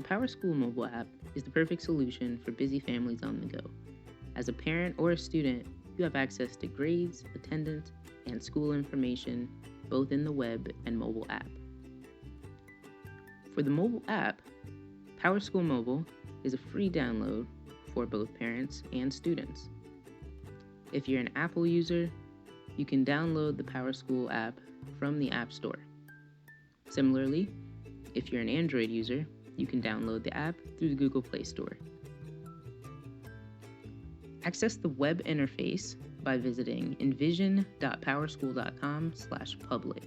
Powerschool mobile app is the perfect solution for busy families on the go. As a parent or a student, you have access to grades, attendance, and school information both in the web and mobile app. For the mobile app, Powerschool Mobile is a free download for both parents and students. If you're an Apple user, you can download the Powerschool app from the App Store. Similarly, if you're an Android user, you can download the app through the Google Play Store. Access the web interface by visiting envision.powerschool.com/public.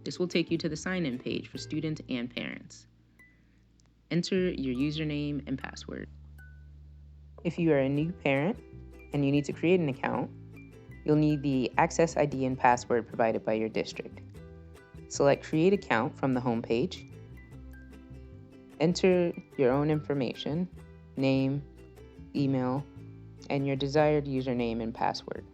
This will take you to the sign-in page for students and parents. Enter your username and password. If you are a new parent and you need to create an account, you'll need the Access ID and password provided by your district. Select Create Account from the home page. Enter your own information, name, email, and your desired username and password.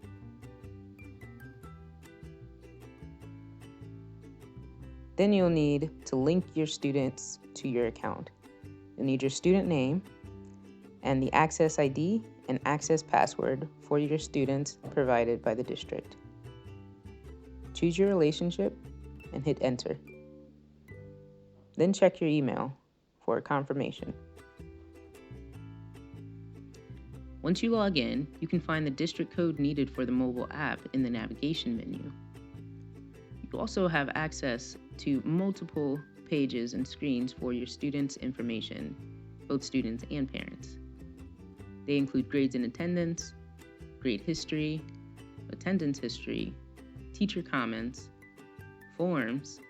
Then you'll need to link your students to your account. You'll need your student name and the Access ID and access password for your students provided by the district. Choose your relationship and hit Enter. Then check your email for confirmation. Once you log in, you can find the district code needed for the mobile app in the navigation menu. You also have access to multiple pages and screens for your students' information, both students and parents. They include grades and attendance, grade history, attendance history, teacher comments, forms,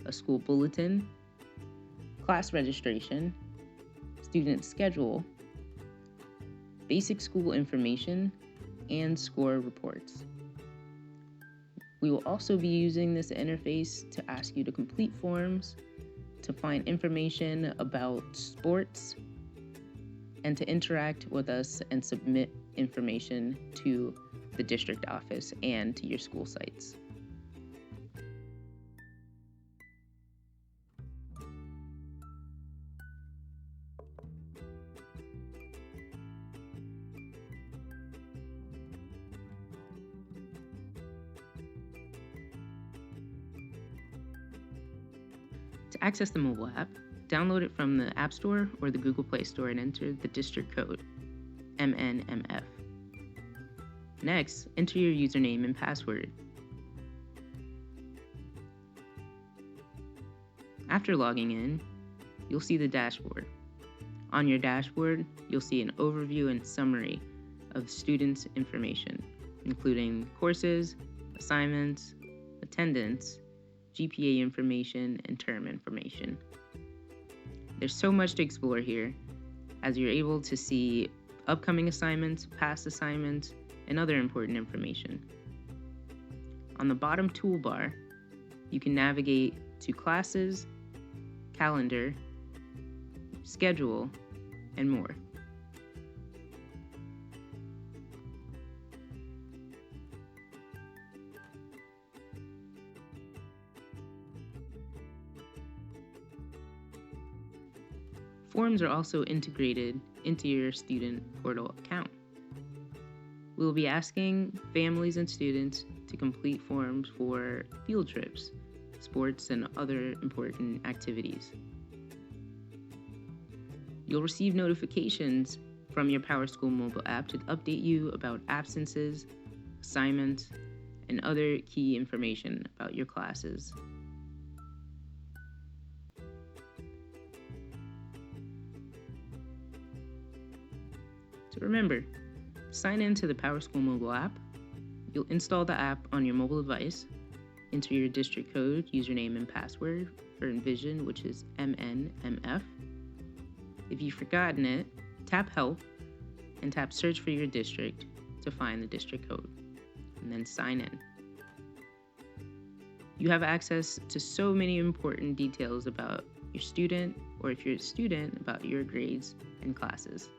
a school bulletin, class registration, student schedule, basic school information, and score reports. We will also be using this interface to ask you to complete forms, to find information about sports, and to interact with us and submit information to the district office and to your school sites. To access the mobile app, download it from the App Store or the Google Play Store and enter the district code, MNMF. Next, enter your username and password. After logging in, you'll see the dashboard. On your dashboard, you'll see an overview and summary of students' information, including courses, assignments, attendance, GPA information, and term information. There's so much to explore here, as you're able to see upcoming assignments, past assignments, and other important information. On the bottom toolbar, you can navigate to classes, calendar, schedule, and more. Forms are also integrated into your student portal account. We will be asking families and students to complete forms for field trips, sports, and other important activities. You'll receive notifications from your Powerschool mobile app to update you about absences, assignments, and other key information about your classes. So remember, sign in to the Powerschool mobile app. You'll install the app on your mobile device, enter your district code, username, and password for Envision, which is MNMF. If you've forgotten it, tap Help and tap Search for your district to find the district code, and then sign in. You have access to so many important details about your student, or if you're a student, about your grades and classes.